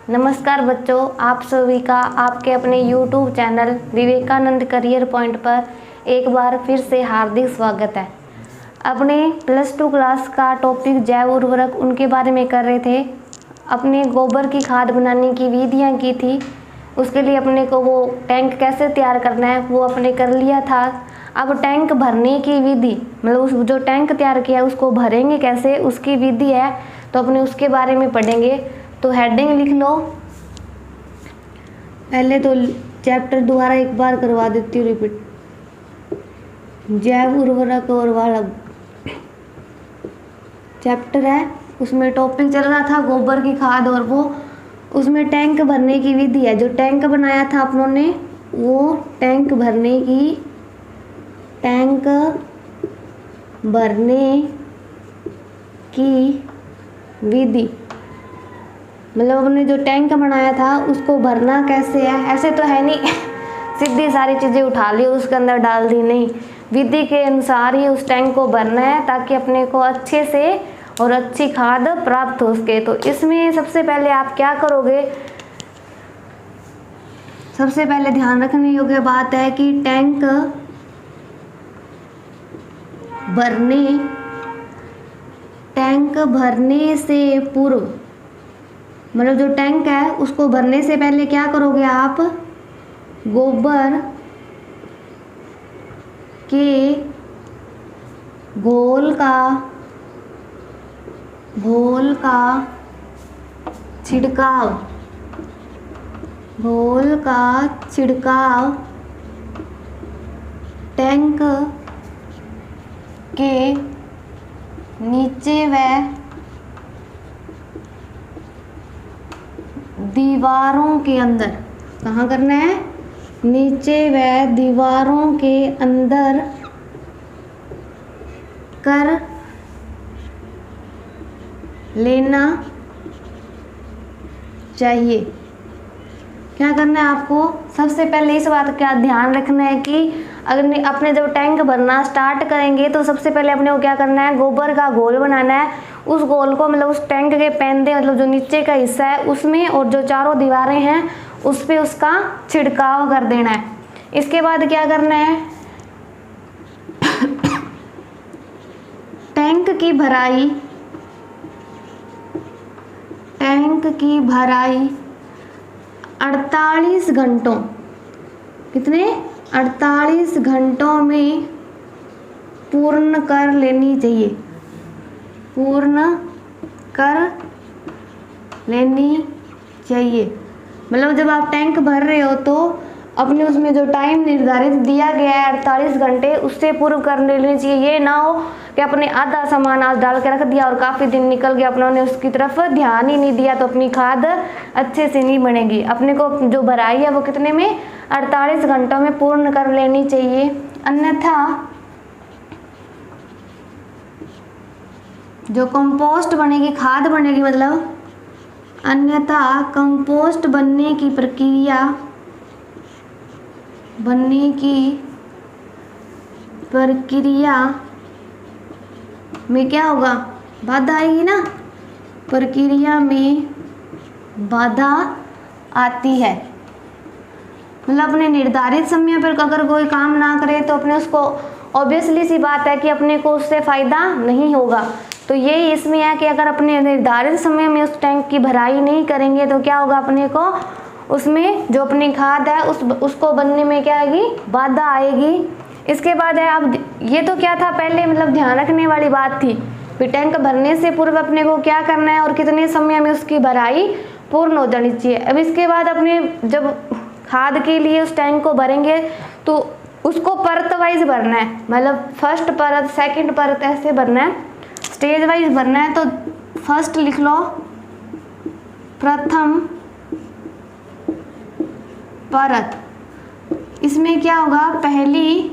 नमस्कार बच्चों, आप सभी का आपके अपने YouTube channel Vivekanand career point पर एक बार फिर से हार्दिक स्वागत है। अपने +2 क्लास का टॉपिक जैव उर्वरक उनके बारे में कर रहे थे। अपने गोबर की खाद बनाने की विधियाँ की थी। उसके लिए अपने को वो टैंक कैसे तैयार करना है वो अपने कर लिया था। अब टैंक भरने की विधि, मतलब उस जो टैंक तैयार किया है उसको भरेंगे कैसे, उसकी विधि है, तो अपने उसके बारे में पढ़ेंगे। तो हेडिंग लिख लो। पहले तो चैप्टर दोबारा एक बार करवा देती हूँ रिपीट। जैव उर्वरक और वाला चैप्टर है, उसमें टॉपिक चल रहा था गोबर की खाद, और वो उसमें टैंक भरने की विधि है। जो टैंक बनाया था अपनों ने, वो टैंक भरने की विधि, मतलब अपने जो टैंक बनाया था उसको भरना कैसे है। ऐसे तो है नहीं सीधी सारी चीज़ें उठा ली और उसके अंदर डाल दी, नहीं, विधि के अनुसार ही उस टैंक को भरना है ताकि अपने को अच्छे से और अच्छी खाद प्राप्त हो सके। तो इसमें सबसे पहले आप क्या करोगे, सबसे पहले ध्यान रखने योग्य बात है कि टैंक भरने से पूर्व, मतलब जो टैंक है उसको भरने से पहले क्या करोगे आप, गोबर के घोल का छिड़काव टैंक के नीचे व दीवारों के अंदर, कहाँ करना है, नीचे व दीवारों के अंदर कर लेना चाहिए। क्या करना है आपको, सबसे पहले इस बात का ध्यान रखना है कि अगर अपने जब टैंक भरना स्टार्ट करेंगे तो सबसे पहले अपने को क्या करना है, गोबर का घोल बनाना है। उस घोल को मतलब उस टैंक के पैंदे, मतलब जो नीचे का हिस्सा है उसमें, और जो चारों दीवारें हैं उस पे उसका छिड़काव कर देना है। इसके बाद क्या करना है, टैंक की भराई 48 घंटों, कितने, 48 घंटों में पूर्ण कर लेनी चाहिए, मतलब जब आप टैंक भर रहे हो तो अपने उसमें जो टाइम निर्धारित दिया गया है 48 घंटे, उससे पूर्व कर लेनी चाहिए। ये ना हो कि अपने आधा सामान आज डाल के रख दिया और काफ़ी दिन निकल गया, अपनों ने उसकी तरफ ध्यान ही नहीं दिया, तो अपनी खाद अच्छे से नहीं बनेगी। अपने को जो भराई है वो कितने में, 48 घंटों में पूर्ण कर लेनी चाहिए। अन्यथा जो कंपोस्ट बनेगी, खाद बनेगी, मतलब अन्यथा कंपोस्ट बनने की प्रक्रिया में क्या होगा, बाधा आएगी ना, प्रक्रिया में बाधा आती है। मतलब अपने निर्धारित समय पर अगर कोई काम ना करे तो अपने उसको, ऑब्वियसली सी बात है कि अपने को उससे फायदा नहीं होगा। तो ये इसमें है कि अगर अपने निर्धारित समय में उस टैंक की भराई नहीं करेंगे तो क्या होगा, अपने को उसमें जो अपनी खाद है उसको बनने में क्या आएगी, बाधा आएगी। इसके बाद है, अब ये तो क्या था पहले, मतलब ध्यान रखने वाली बात थी कि टैंक भरने से पूर्व अपने को क्या करना है और कितने समय में उसकी भराई पूर्ण हो जानी चाहिए। अब इसके बाद अपने जब खाद के लिए उस टैंक को भरेंगे तो उसको परत वाइज भरना है, मतलब फर्स्ट परत, सेकंड परत, ऐसे भरना है, स्टेज वाइज भरना है। तो फर्स्ट लिख लो, प्रथम परत। इसमें क्या होगा, पहली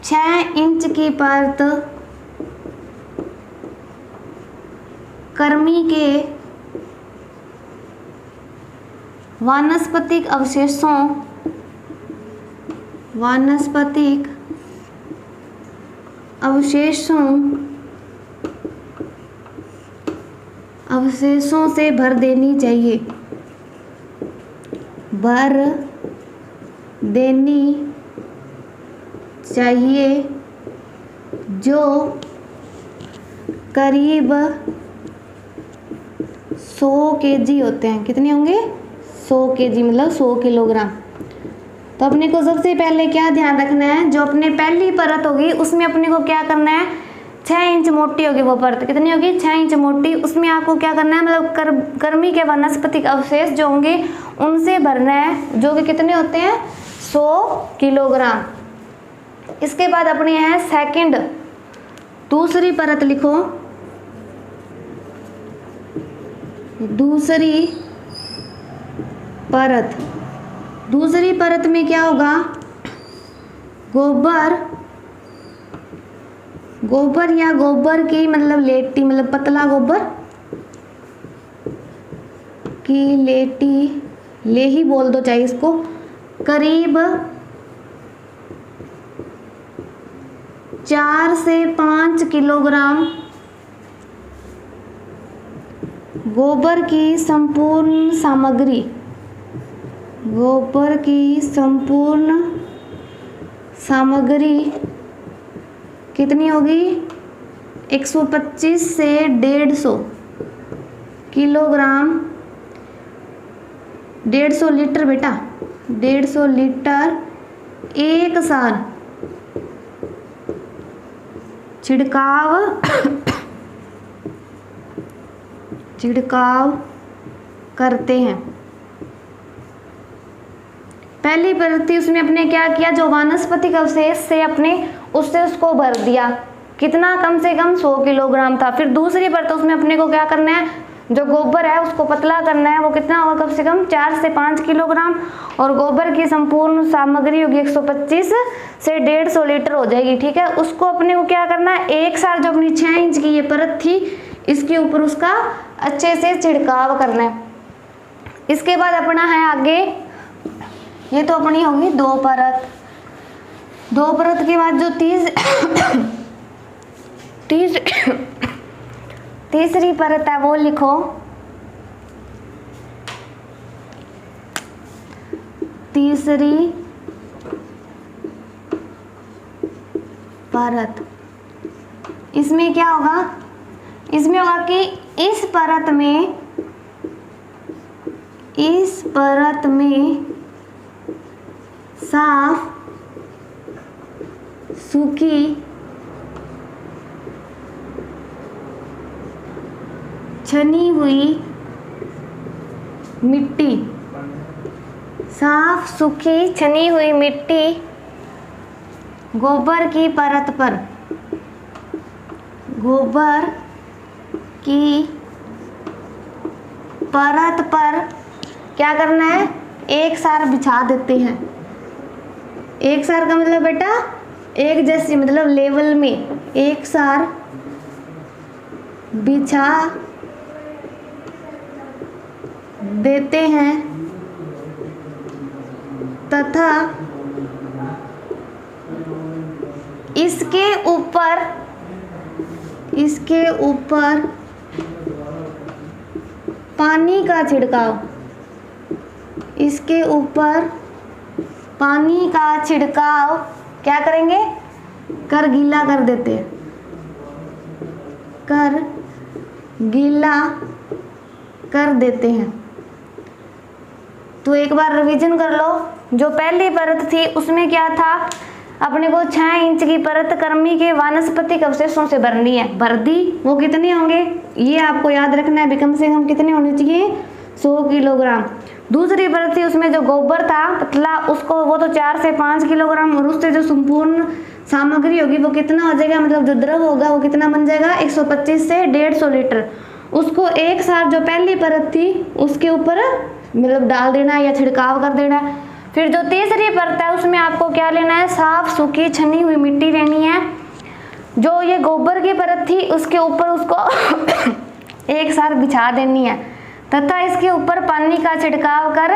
6 इंच की परत कृमि के वानस्पतिक अवशेषों से भर देनी चाहिए, भर देनी चाहिए, जो करीब 100 kg होते हैं। कितने होंगे? 100 kg मतलब 100 किलोग्राम। तो अपने को सबसे पहले क्या ध्यान रखना है, जो अपने पहली परत होगी उसमें अपने को क्या करना है, 6 इंच मोटी होगी वो परत। कितनी होगी? 6 इंच मोटी। उसमें आपको क्या करना है, मतलब गर्मी के वानस्पतिक अवशेष जो होंगे उनसे भरना है, जो कि कितने होते हैं? 100 किलोग्राम। इसके बाद अपने है सेकंड, दूसरी परत लिखो। दूसरी परत, दूसरी परत में क्या होगा? गोबर, गोबर या गोबर की मतलब लेटी, मतलब पतला गोबर की लेटी, लेही बोल दो चाहे इसको, करीब 4 से 5 किलोग्राम गोबर की संपूर्ण सामग्री, गोबर की संपूर्ण सामग्री कितनी होगी? 125 से 150 किलोग्राम, 150 लीटर बेटा, 150 लीटर एक साल छिड़काव करते हैं। पहली परत थी उसमें अपने क्या किया, जो वानस्पतिक अवशेष से अपने उससे उसको भर दिया। कितना? कम से कम 100 किलोग्राम था। फिर दूसरी परत उसमें अपने को क्या करना है, जो गोबर है उसको पतला करना है। वो कितना होगा? कम से कम 4 से 5 किलोग्राम। और गोबर की संपूर्ण सामग्री होगी 125 से 150 लीटर हो जाएगी। ठीक है, उसको अपने को क्या करना है, एक साल जो अपनी 6 इंच की ये परत थी इसके ऊपर उसका अच्छे से छिड़काव करना है। इसके बाद अपना है आगे, ये तो अपनी होगी 2 परत। 2 परत के बाद जो तीसरी परत है वो लिखो। तीसरी परत, इसमें क्या होगा? इसमें होगा कि इस परत में साफ सूखी छनी हुई मिट्टी, साफ सूखी छनी हुई मिट्टी गोबर की परत पर, गोबर की परत पर क्या करना है, एक सार बिछा देते हैं। एक सार का मतलब बेटा एक जैसी, मतलब लेवल में एक सार बिछा देते हैं तथा इसके ऊपर पानी का छिड़काव, इसके ऊपर पानी का छिड़काव क्या करेंगे, कर गीला कर देते हैं, कर गीला कर देते हैं। तो एक बार रिवीजन कर लो। जो पहली परत थी उसमें क्या था, अपने को 6 इंच की परत कर्मी के वानस्पतिक अवशेषों से भरनी है, भर दी। वो कितने होंगे ये आपको याद रखना है, कम से कम कितने होने चाहिए, 100 किलोग्राम। दूसरी परत थी उसमें जो गोबर था पतला, उसको वो तो 4 से 5 किलोग्राम, और उससे जो संपूर्ण सामग्री होगी वो कितना हो जाएगा, मतलब जो द्रव होगा वो कितना बन जाएगा, 125 से 150 लीटर। उसको एक साथ जो पहली परत थी उसके ऊपर मतलब डाल देना है या छिड़काव कर देना है। फिर जो तीसरी परत है उसमें आपको क्या लेना है, साफ सूखी छनी हुई मिट्टी लेनी है। जो ये गोबर की परत थी उसके ऊपर उसको एक साथ बिछा देनी है तथा इसके ऊपर पानी का छिड़काव कर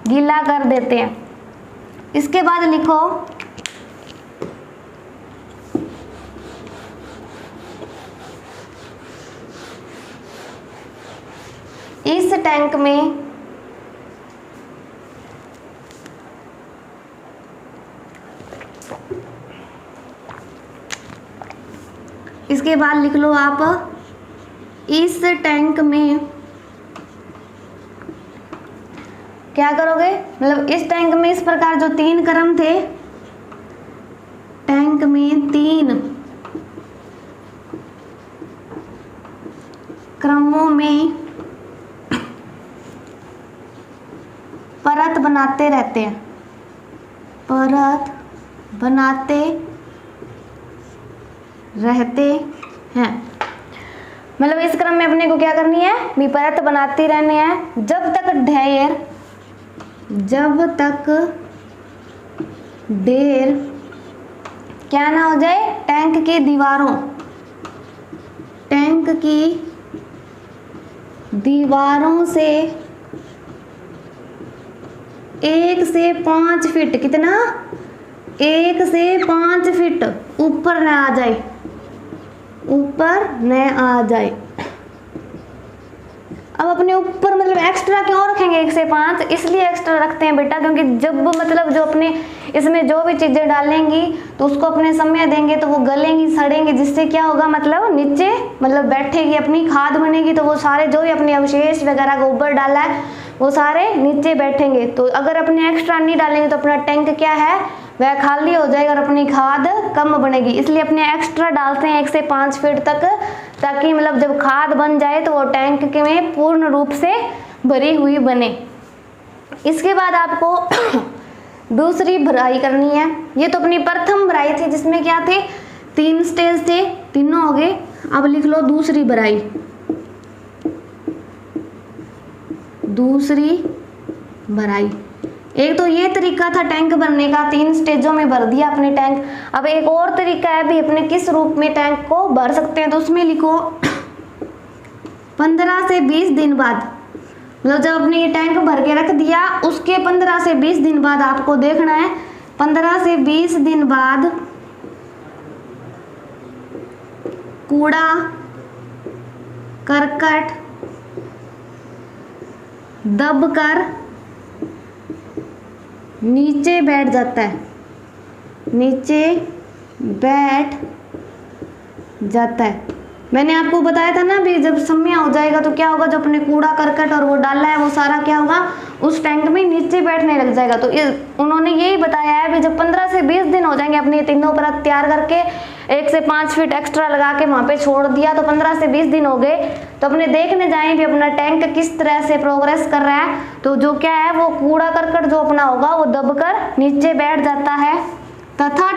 गीला कर देते हैं। इसके बाद लिखो इस टैंक में इसके बाद लिख लो आप, इस टैंक में क्या करोगे, मतलब इस टैंक में इस प्रकार जो 3 क्रम थे, टैंक में 3 क्रमों में परत बनाते रहते हैं, परत बनाते रहते हैं। मतलब इस क्रम में अपने को क्या करनी है, भी परत बनाती रहनी है जब तक ढेर क्या ना हो जाए, टैंक की दीवारों से 1 से 5 फीट, कितना, 1 से 5 फीट ऊपर न आ जाए। अब अपने ऊपर मतलब एक्स्ट्रा क्यों रखेंगे 1 से 5, इसलिए एक्स्ट्रा रखते हैं बेटा, क्योंकि जब मतलब जो अपने इसमें जो भी चीज़ें डालेंगी तो उसको अपने समय देंगे तो वो गलेंगी, सड़ेंगी, जिससे क्या होगा, मतलब नीचे मतलब बैठेगी, अपनी खाद बनेगी, तो वो सारे जो भी अपने अवशेष वगैरह गोबर डाला है वो सारे नीचे बैठेंगे। तो अगर अपने एक्स्ट्रा नहीं डालेंगे तो अपना टैंक क्या है, वह खाली हो जाएगा और अपनी खाद कम बनेगी। इसलिए अपने एक्स्ट्रा डालते हैं 1 से 5 फीट तक, ताकि मतलब जब खाद बन जाए तो वो टैंक में पूर्ण रूप से भरी हुई बने। इसके बाद आपको दूसरी भराई करनी है। ये तो अपनी प्रथम भराई थी जिसमें क्या थे, 3 स्टेज थे, तीनों हो गए। अब लिख लो दूसरी भराई। दूसरी भराई, एक तो ये तरीका था टैंक भरने का, 3 स्टेजों में भर दिया अपने टैंक। अब एक और तरीका है भी अपने किस रूप में टैंक को भर सकते हैं, तो उसमें लिखो 15 से 20 दिन बाद, मतलब जब अपने ये टैंक भर के रख दिया उसके 15 से 20 दिन बाद आपको देखना है, 15 से 20 दिन बाद कूड़ा करकट दबकर नीचे बैठ जाता है, नीचे बैठ जाता है। मैंने आपको बताया था ना भी जब समय हो जाएगा तो क्या होगा, जो अपने कूड़ा करकट और वो डाला है वो सारा क्या होगा, उस टैंक में नीचे बैठने लग जाएगा। तो उन्होंने यही बताया है भी जब 15 से 20 दिन हो जाएंगे अपने तीनों परत तैयार करके 1 से 5 फीट एक्स्ट्रा लगा के वहाँ पे छोड़ दिया, तो 15 से 20 दिन हो गए, तो अपने देखने जाएं भी अपना टैंक किस तरह से प्रोग्रेस कर रहा है। तो जो क्या है वो कूड़ा करकट जो अपना होगा वो दबकर नीचे बैठ जाता है, तथा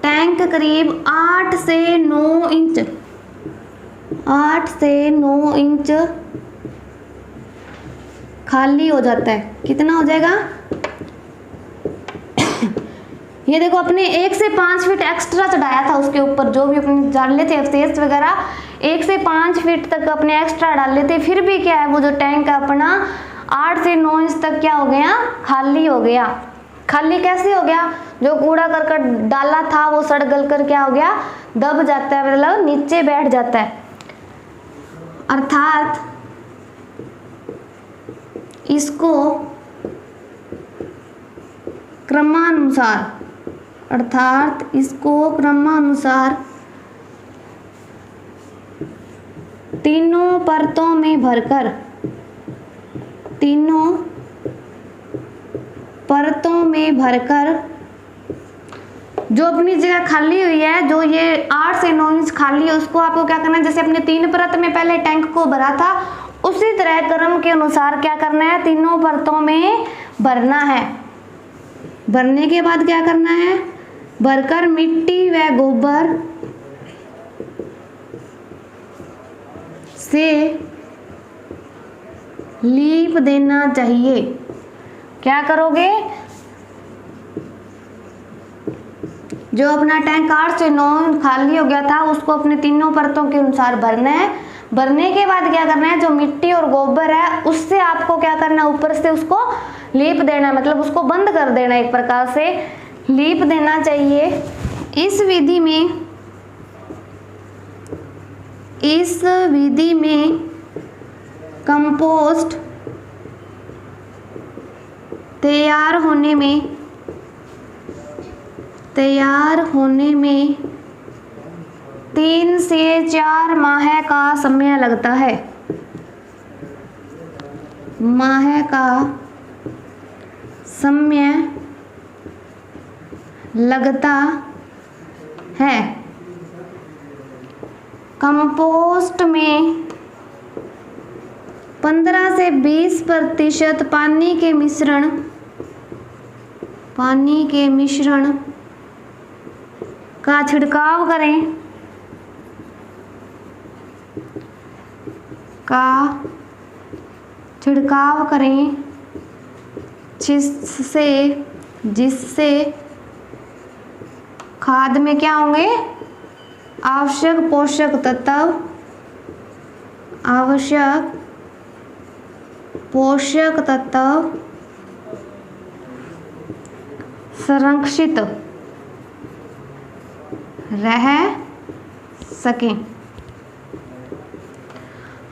टैंक करीब 8 से 9 इंच खाली हो जाता है। कितना हो जाएगा, ये देखो अपने 1 से 5 फीट एक्स्ट्रा चढ़ाया था उसके ऊपर, जो भी अपने डाले थे अवशेष वगैरह 1 से 5 फीट तक अपने एक्स्ट्रा डाले थे, फिर भी क्या है वो जो टैंक अपना 8 से 9 इंच तक क्या हो गया, खाली हो गया। खाली कैसे हो गया, जो कूड़ा करकट डाला था वो सड़ गल कर क्या हो गया, दब जाता है, मतलब नीचे बैठ जाता है। अर्थात इसको क्रमानुसार तीनों परतों में भरकर जो अपनी जगह खाली हुई है, जो ये 8 से 9 इंच खाली है, उसको आपको क्या करना है, जैसे अपने 3 परत में पहले टैंक को भरा था उसी तरह क्रम के अनुसार क्या करना है, तीनों परतों में भरना है। भरने के बाद क्या करना है, भरकर मिट्टी व गोबर से लीप देना चाहिए। क्या करोगे, जो अपना टैंक 8 से 9 खाली हो गया था उसको अपने तीनों परतों के अनुसार भरना है। भरने के बाद क्या करना है, जो मिट्टी और गोबर है उससे आपको क्या करना है, ऊपर से उसको लीप देना, मतलब उसको बंद कर देना, एक प्रकार से लीप देना चाहिए। इस विधि में इस विधि में कंपोस्ट तैयार होने में 3 से 4 माह का समय लगता है। कंपोस्ट में 15 से 20% पानी के मिश्रण का छिड़काव करें जिससे खाद में क्या होंगे, आवश्यक पोषक तत्व संरक्षित रह सकें।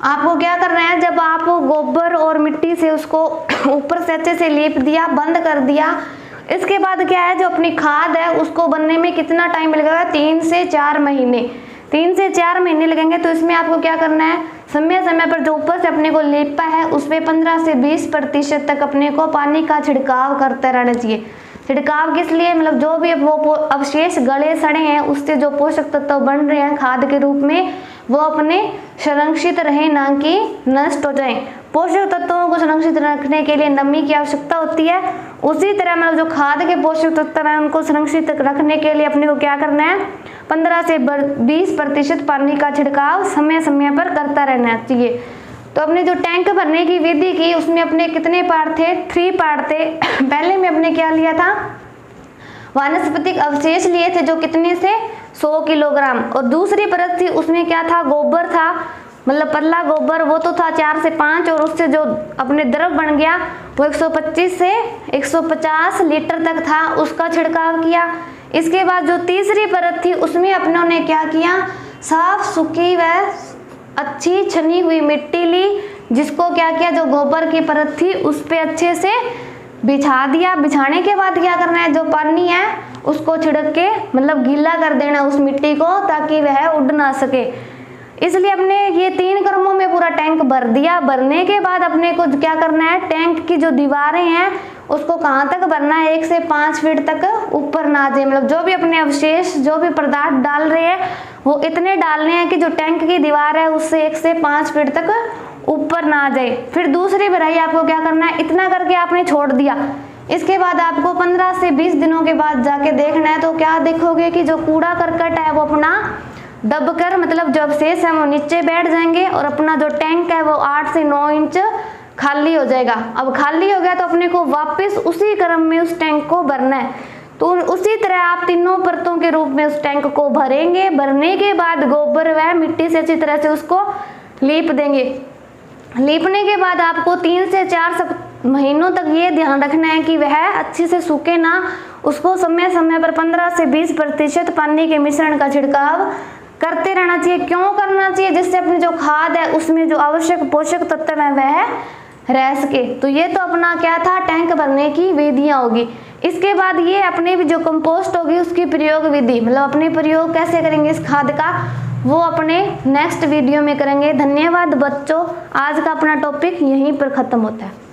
आपको क्या करना है, जब आप गोबर और मिट्टी से उसको ऊपर से अच्छे से लेप दिया, बंद कर दिया, इसके बाद क्या है, जो अपनी खाद है उसको बनने में कितना टाइम लगेगा, 3 से 4 महीने। 3 से 4 महीने लगेंगे। तो इसमें आपको क्या करना है, समय समय पर जो ऊपर से अपने को लेपा है उस पर 15 से 20% तक अपने को पानी का छिड़काव करते रहना चाहिए। छिड़काव किस लिए, मतलब जो भी वो अवशेष गले सड़े हैं उससे जो पोषक तत्व बन रहे हैं खाद के रूप में, वो अपने संरक्षित रहे, ना कि नष्ट हो जाएं। पोषक तत्वों को संरक्षित रखने के लिए नमी की आवश्यकता होती है। उसी तरह मतलब जो खाद के पोषक तत्व हैं उनको संरक्षित रखने के लिए अपने को क्या करना है, 15 से 20% पानी का छिड़काव समय समय पर करता रहना चाहिए। तो अपने जो टैंक भरने की विधि की उसमें अपने कितने पार्ट थे, 3 पार्ट थे। पहले में अपने क्या लिया था, वानस्पतिक अवशेष लिए थे जो कितने से 100 किलोग्राम, और दूसरी परत थी उसमें क्या था, गोबर था, मतलब पतला गोबर, वो तो था 4 से 5, और उससे जो अपने द्रव बन गया वो 125 से 150 लीटर तक था, उसका छिड़काव किया। इसके बाद जो तीसरी परत थी उसमें अपनों ने क्या किया, साफ सूखी व अच्छी छनी हुई मिट्टी ली, जिसको क्या किया, जो गोबर की परत थी उस पे अच्छे से बिछा दिया। बिछाने के बाद क्या करना है, जो पानी है उसको छिड़क के मतलब गीला कर देना उस मिट्टी को, ताकि वह उड़ ना सके। इसलिए अपने ये 3 क्रमों में पूरा टैंक भर दिया। भरने के बाद अपने को क्या करना है, टैंक की जो दीवारें हैं उसको कहाँ तक भरना है, 1 से 5 फीट तक ऊपर ना जाए। मतलब जो भी अपने अवशेष, जो भी पदार्थ डाल रहे हैं वो इतने डालने हैं कि जो टैंक की दीवार है उससे 1 से 5 फीट तक ऊपर ना जाए। फिर दूसरी भराई आपको क्या करना है, इतना करके आपने छोड़ दिया। इसके बाद आपको 15 से 20 दिनों के बाद जाके देखना है, तो क्या देखोगे कि जो कूड़ा करकट है वो अपना दबकर, मतलब जो अवशेष है वो नीचे बैठ जाएंगे, और अपना जो टैंक है वो 8 से 9 इंच खाली हो जाएगा। अब खाली हो गया तो अपने को वापस उसी क्रम में उस टैंक को भरना है। तो उसी तरह आप तीनों परतों के रूप में उस टैंक को भरेंगे। भरने के बाद गोबर व मिट्टी से अच्छी तरह से उसको लीप देंगे। लीपने के बाद आपको 3 से 4 महीनों तक ये ध्यान रखना है कि वह अच्छे से सूखे ना। उसको समय समय पर 15 से 20% पानी के मिश्रण का छिड़काव करते रहना चाहिए। क्यों करना चाहिए, जिससे अपनी जो खाद है उसमें जो आवश्यक पोषक तत्व है वह रह सके। तो ये तो अपना क्या था, टैंक भरने की विधियां होगी। इसके बाद ये अपने भी जो कंपोस्ट होगी उसकी प्रयोग विधि, मतलब अपने प्रयोग कैसे करेंगे इस खाद का, वो अपने नेक्स्ट वीडियो में करेंगे। धन्यवाद बच्चों, आज का अपना टॉपिक यहीं पर खत्म होता है।